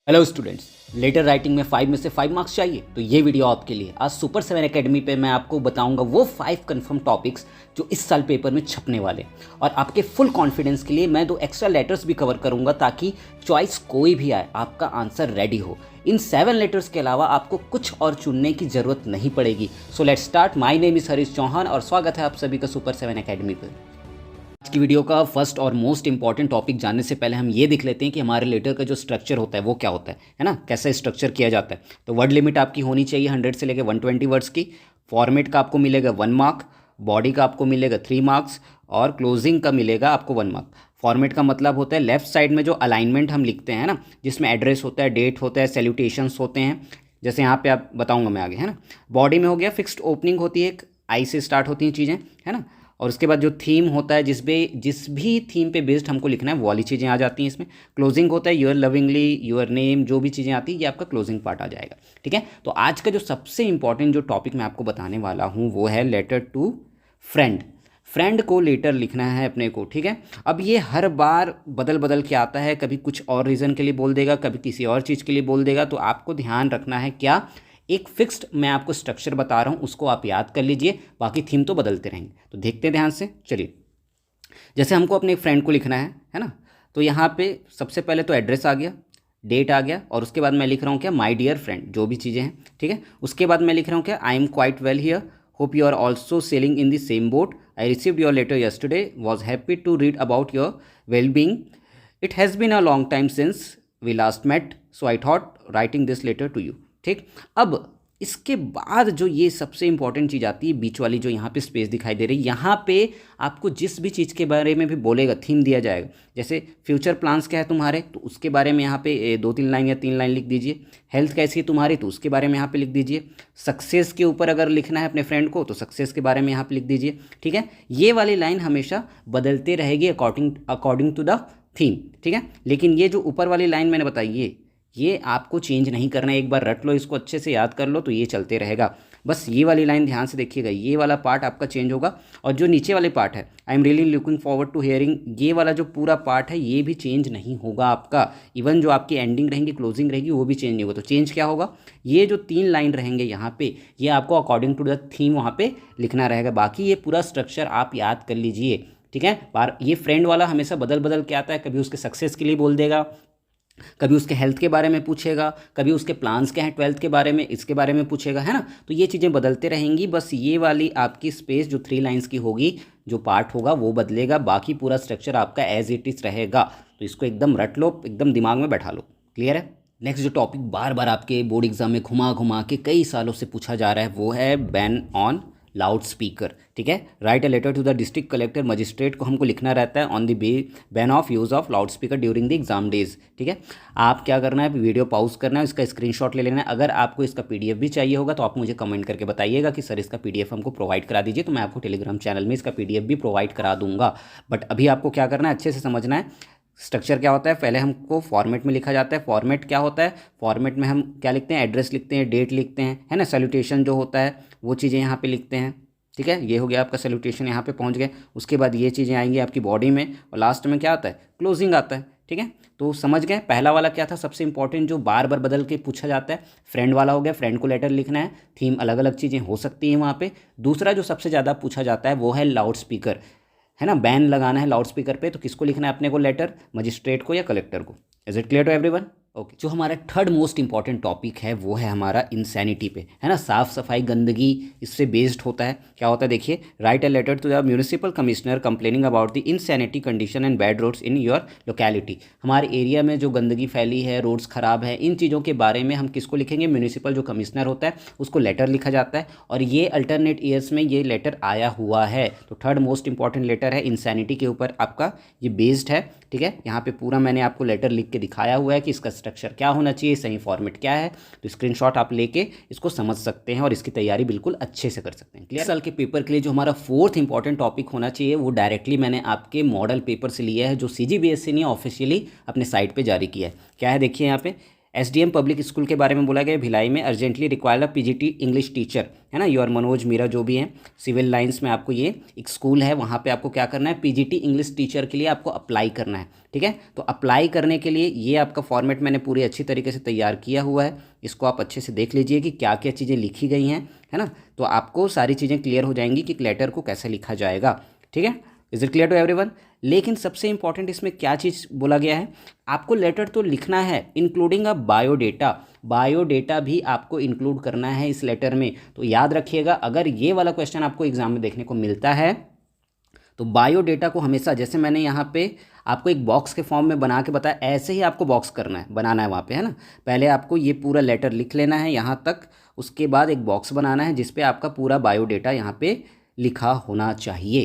Hello students, letter writing में 5 में से 5 मार्क्स चाहिए तो ये वीडियो आपके लिए। आज सुपर 7 एकेडमी पे मैं आपको बताऊंगा वो 5 कंफर्म टॉपिक्स जो इस साल पेपर में छपने वाले हैं। और आपके फुल कॉन्फिडेंस के लिए मैं 2 एक्स्ट्रा लेटर्स भी कवर करूंगा ताकि चॉइस कोई भी आए आपका आंसर रेडी हो। इन 7 लेटर्स के अलावा आपको कुछ और चुनने की ज़रूरत नहीं पड़ेगी। So let's start. My name is Harish Chauhan और स्वागत है आप सभी का सुपर 7 एकेडमी पर। आज की वीडियो का फर्स्ट और मोस्ट इंपॉर्टेंट टॉपिक जानने से पहले हम ये देख लेते हैं कि हमारे लेटर का जो स्ट्रक्चर होता है वो क्या होता है ना, कैसे स्ट्रक्चर किया जाता है। तो वर्ड लिमिट आपकी होनी चाहिए 100 से लेकर 120 वर्ड्स की। फॉर्मेट का आपको मिलेगा 1 मार्क, बॉडी का आपको मिलेगा 3 मार्क्स और क्लोजिंग का मिलेगा आपको 1 मार्क। फॉर्मेट का मतलब होता है लेफ्ट साइड में जो अलाइनमेंट हम लिखते हैं ना, जिसमें एड्रेस होता है, डेट होता है, सैल्यूटेशंस होते हैं, जैसे यहाँ पे आप बताऊँगा मैं आगे, है ना। बॉडी में हो गया फिक्स्ड ओपनिंग होती है, एक आई से स्टार्ट होती हैं चीज़ें, है ना। और उसके बाद जो थीम होता है जिस भी थीम पे बेस्ड हमको लिखना है वो वाली चीज़ें आ जाती हैं इसमें। क्लोजिंग होता है योर लविंगली, योर नेम, जो भी चीज़ें आती है ये आपका क्लोजिंग पार्ट आ जाएगा। ठीक है, तो आज का जो सबसे इंपॉर्टेंट जो टॉपिक मैं आपको बताने वाला हूँ वो है लेटर टू फ्रेंड। फ्रेंड को लेटर लिखना है अपने को। ठीक है, अब ये हर बार बदल बदल के आता है, कभी कुछ और रीज़न के लिए बोल देगा, कभी किसी और चीज़ के लिए बोल देगा। तो आपको ध्यान रखना है क्या, एक फिक्स्ड मैं आपको स्ट्रक्चर बता रहा हूँ उसको आप याद कर लीजिए, बाकी थीम तो बदलते रहेंगे। तो देखते हैं ध्यान से। चलिए, जैसे हमको अपने फ्रेंड को लिखना है ना, तो यहाँ पे सबसे पहले तो एड्रेस आ गया, डेट आ गया, और उसके बाद मैं लिख रहा हूँ क्या, माय डियर फ्रेंड, जो भी चीज़ें हैं। ठीक है, उसके बाद मैं लिख रहा हूँ क्या, I am quite well here, hope you are also sailing in the same boat, I received your letter yesterday, was happy to read about your well being, it has been a long time since we last met, so I thought writing this letter to you. ठीक, अब इसके बाद जो ये सबसे important चीज़ आती है, बीच वाली जो यहाँ पे स्पेस दिखाई दे रही है, यहाँ पे आपको जिस भी चीज़ के बारे में भी बोलेगा थीम दिया जाएगा। जैसे फ्यूचर प्लान्स क्या है तुम्हारे, तो उसके बारे में यहाँ पे 2-3 लाइन या 3 लाइन लिख दीजिए। हेल्थ कैसी है तुम्हारी, तो उसके बारे में यहाँ पे लिख दीजिए। सक्सेस के ऊपर अगर लिखना है अपने फ्रेंड को तो सक्सेस के बारे में यहाँ पे लिख दीजिए। ठीक है, ये वाली लाइन हमेशा बदलते रहेगी अकॉर्डिंग टू द थीम। ठीक है, लेकिन ये जो ऊपर वाली लाइन मैंने बताई ये आपको चेंज नहीं करना है। एक बार रट लो, इसको अच्छे से याद कर लो, तो ये चलते रहेगा। बस ये वाली लाइन ध्यान से देखिएगा, ये वाला पार्ट आपका चेंज होगा। और जो नीचे वाले पार्ट है, I am really looking forward to hearing, ये वाला जो पूरा पार्ट है ये भी चेंज नहीं होगा आपका। इवन जो आपकी एंडिंग रहेंगी, क्लोजिंग रहेगी, वो भी चेंज नहीं होगा। तो चेंज क्या होगा, ये जो 3 लाइन रहेंगे यहाँ पे, ये आपको अकॉर्डिंग टू द थीम वहाँ पे लिखना रहेगा। बाकी ये पूरा स्ट्रक्चर आप याद कर लीजिए। ठीक है, ये फ्रेंड वाला हमेशा बदल बदल के आता है, कभी उसके सक्सेस के लिए बोल देगा, कभी उसके हेल्थ के बारे में पूछेगा, कभी उसके प्लान्स क्या हैं 12th के बारे में, इसके बारे में पूछेगा, है ना। तो ये चीज़ें बदलते रहेंगी। बस ये वाली आपकी स्पेस जो 3 लाइंस की होगी, जो पार्ट होगा वो बदलेगा, बाकी पूरा स्ट्रक्चर आपका एज इट इज़ रहेगा। तो इसको एकदम रट लो, एकदम दिमाग में बैठा लो। क्लियर है। नेक्स्ट जो टॉपिक बार बार आपके बोर्ड एग्जाम में घुमा घुमा के कई सालों से पूछा जा रहा है वो है बैन ऑन लाउड स्पीकर। ठीक है, write a letter to the district collector magistrate को हमको लिखना रहता है on the ban of use of loud speaker during the exam days. ठीक है, आप क्या करना है, वीडियो पॉज करना है, इसका स्क्रीनशॉट ले लेना है। अगर आपको इसका पीडीएफ भी चाहिए होगा तो आप मुझे कमेंट करके बताइएगा कि सर इसका पीडीएफ हमको प्रोवाइड करा दीजिए, तो मैं आपको टेलीग्राम चैनल में इसका पीडीएफ भी प्रोवाइड करा दूंगा। बट अभी आपको क्या करना है, अच्छे से समझना है स्ट्रक्चर क्या होता है। पहले हमको फॉर्मेट में लिखा जाता है। फॉर्मेट क्या होता है, फॉर्मेट में हम क्या लिखते हैं, एड्रेस लिखते हैं, डेट लिखते हैं, है ना। सैल्यूटेशन जो होता है वो चीज़ें यहाँ पे लिखते हैं। ठीक है, ये हो गया आपका सैल्यूटेशन, यहाँ पे पहुँच गए। उसके बाद ये चीज़ें आएंगी आपकी बॉडी में, और लास्ट में क्या आता है, क्लोजिंग आता है। ठीक है, तो समझ गए। पहला वाला क्या था, सबसे इंपॉर्टेंट जो बार बार बदल के पूछा जाता है, फ्रेंड वाला हो गया, फ्रेंड को लेटर लिखना है, थीम अलग अलग चीज़ें हो सकती हैं वहाँ पे। दूसरा जो सबसे ज़्यादा पूछा जाता है वो है लाउड स्पीकर, है ना। बैन लगाना है लाउड स्पीकर पे, तो किसको लिखना है अपने को लेटर, मजिस्ट्रेट को या कलेक्टर को। Is it clear to everyone. Okay, जो हमारा थर्ड मोस्ट इंपॉर्टेंट टॉपिक है वो है हमारा इंसैनिटी पे, है ना। साफ सफाई, गंदगी, इससे बेस्ड होता है। क्या होता है देखिए, write a letter to the municipal commissioner complaining about the insanity condition and bad roads in your locality. हमारे एरिया में जो गंदगी फैली है, रोड्स खराब है, इन चीज़ों के बारे में हम किसको लिखेंगे, म्यूनिसिपल जो कमिश्नर होता है उसको लेटर लिखा जाता है। और ये अल्टरनेट ईयर्स में ये लेटर आया हुआ है। तो थर्ड मोस्ट इंपॉर्टेंट लेटर है, इंसैनिटी के ऊपर आपका ये बेस्ड है। ठीक है, यहाँ पे पूरा मैंने आपको लेटर लिख के दिखाया हुआ है कि इसका स्ट्रक्चर क्या होना चाहिए, सही फॉर्मेट क्या है। तो स्क्रीनशॉट आप लेके इसको समझ सकते हैं और इसकी तैयारी बिल्कुल अच्छे से कर सकते हैं। क्लियर। साल के पेपर के लिए जो हमारा फोर्थ इंपॉर्टेंट टॉपिक होना चाहिए वो डायरेक्टली मैंने आपके मॉडल पेपर से लिया है, जो CGBSE ने ऑफिशियली अपने साइट पे जारी किया है। क्या है देखिए यहाँ पे, एसडीएम पब्लिक स्कूल के बारे में बोला गया भिलाई में अर्जेंटली रिक्वायर्ड अ पीजीटी इंग्लिश टीचर, है ना, योर मनोज मीरा जो भी हैं सिविल लाइंस में आपको ये एक स्कूल है, वहाँ पे आपको क्या करना है, पीजीटी इंग्लिश टीचर के लिए आपको अप्लाई करना है। ठीक है, तो अप्लाई करने के लिए ये आपका फॉर्मेट मैंने पूरी अच्छी तरीके से तैयार किया हुआ है, इसको आप अच्छे से देख लीजिए कि क्या क्या चीज़ें लिखी गई हैं, है ना, तो आपको सारी चीज़ें क्लियर हो जाएंगी कि लेटर को कैसे लिखा जाएगा। ठीक है, is it clear to everyone. लेकिन सबसे इंपॉर्टेंट इसमें क्या चीज़ बोला गया है, आपको लेटर तो लिखना है इंक्लूडिंग अ बायोडेटा, बायोडेटा भी आपको इंक्लूड करना है इस लेटर में। तो याद रखिएगा, अगर ये वाला क्वेश्चन आपको एग्जाम में देखने को मिलता है तो बायोडेटा को हमेशा, जैसे मैंने यहाँ पे आपको एक बॉक्स के फॉर्म में बना के बताया, ऐसे ही आपको बॉक्स करना है, बनाना है वहाँ पे, है ना। पहले आपको ये पूरा लेटर लिख लेना है यहाँ तक, उसके बाद एक बॉक्स बनाना है जिसपे आपका पूरा बायोडेटा यहाँ पे लिखा होना चाहिए।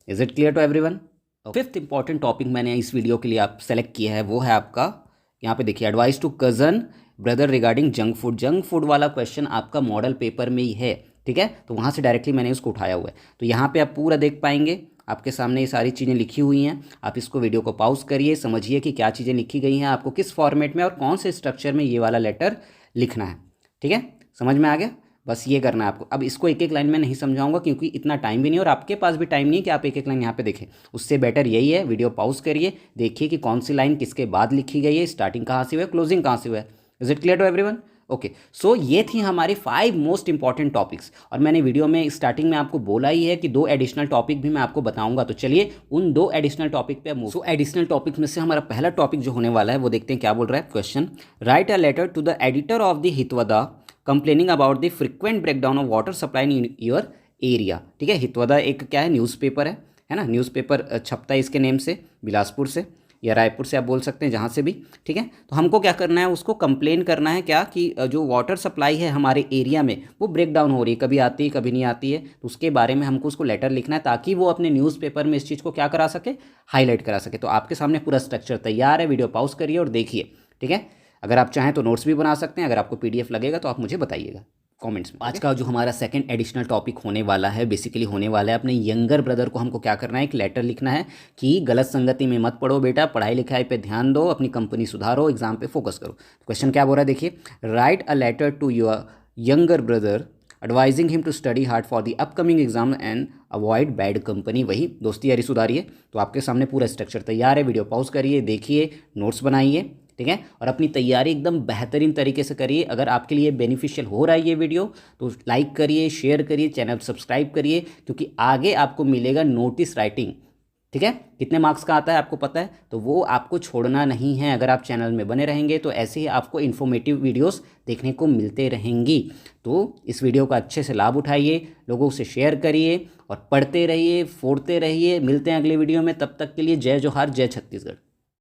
Is it clear to everyone. Fifth important topic मैंने इस वीडियो के लिए आप सेलेक्ट किया है, वो है आपका यहाँ पे देखिए, advice to cousin brother regarding junk food. Junk food वाला क्वेश्चन आपका मॉडल पेपर में ही है, ठीक है, तो वहाँ से डायरेक्टली मैंने उसको उठाया हुआ है। तो यहाँ पे आप पूरा देख पाएंगे, आपके सामने ये सारी चीज़ें लिखी हुई हैं। आप इसको वीडियो को पॉज करिए, समझिए कि क्या चीज़ें लिखी गई हैं, आपको किस फॉर्मेट में और कौन से स्ट्रक्चर में ये वाला लेटर लिखना है। ठीक है, समझ में आ गया, बस ये करना है आपको। अब इसको एक एक लाइन में नहीं समझाऊंगा क्योंकि इतना टाइम भी नहीं और आपके पास भी टाइम नहीं है कि आप एक एक लाइन यहाँ पे देखें। उससे बेटर यही है, वीडियो पॉज करिए, देखिए कि कौन सी लाइन किसके बाद लिखी गई है, स्टार्टिंग कहाँ से हुआ है, क्लोजिंग कहाँ से हुआ है। Is it clear to everyone. Okay, so ये थी हमारी 5 मोस्ट इंपॉर्टेंट टॉपिक्स, और मैंने वीडियो में स्टार्टिंग में आपको बोला ही है कि 2 एडिशनल टॉपिक भी मैं आपको बताऊंगा। तो चलिए उन 2 एडिशनल टॉपिक पे मूव। सो एडिशनल टॉपिक में से हमारा पहला टॉपिक जो होने वाला है वो देखते हैं क्या बोल रहा है question. Write a letter to the editor of the Hitavada complaining about the frequent breakdown of water supply in your area. ठीक है, हितवदा एक क्या है, न्यूज़पेपर है ना, न्यूज़पेपर छपता है इसके नेम से, बिलासपुर से या रायपुर से आप बोल सकते हैं, जहाँ से भी। ठीक है, तो हमको क्या करना है, उसको कंप्लेन करना है क्या कि जो वाटर सप्लाई है हमारे एरिया में वो ब्रेक डाउन हो रही है, कभी आती है कभी नहीं आती है। तो उसके बारे में हमको उसको लेटर लिखना है ताकि वो अपने न्यूज़पेपर में इस चीज़ को क्या करा सके, हाईलाइट करा सके। तो आपके सामने पूरा स्ट्रक्चर तैयार है, वीडियो पॉज करिए और देखिए। ठीक है, अगर आप चाहें तो नोट्स भी बना सकते हैं, अगर आपको पीडीएफ लगेगा तो आप मुझे बताइएगा कमेंट्स में। आज का जो हमारा सेकंड एडिशनल टॉपिक होने वाला है, बेसिकली होने वाला है अपने यंगर ब्रदर को हमको क्या करना है, एक लेटर लिखना है कि गलत संगति में मत पड़ो बेटा, पढ़ाई लिखाई पे ध्यान दो, अपनी कंपनी सुधारो, एग्जाम पे फोकस करो। क्वेश्चन क्या बोल रहा है देखिए, write a letter to your younger brother advising him to study hard for the upcoming exam and avoid bad company. वही दोस्ती यारी सुधारिए। तो आपके सामने पूरा स्ट्रक्चर तैयार है, वीडियो पॉज करिए, देखिए, नोट्स बनाइए। ठीक है, और अपनी तैयारी एकदम बेहतरीन तरीके से करिए। अगर आपके लिए बेनिफिशियल हो रहा है ये वीडियो तो लाइक करिए, शेयर करिए, चैनल सब्सक्राइब करिए, क्योंकि आगे आपको मिलेगा नोटिस राइटिंग। ठीक है, कितने मार्क्स का आता है आपको पता है, तो वो आपको छोड़ना नहीं है। अगर आप चैनल में बने रहेंगे तो ऐसे ही आपको इन्फॉर्मेटिव वीडियोस देखने को मिलते रहेंगी। तो इस वीडियो का अच्छे से लाभ उठाइए, लोगों से शेयर करिए और पढ़ते रहिए, फोड़ते रहिए। मिलते हैं अगले वीडियो में, तब तक के लिए जय जोहार, जय छत्तीसगढ़।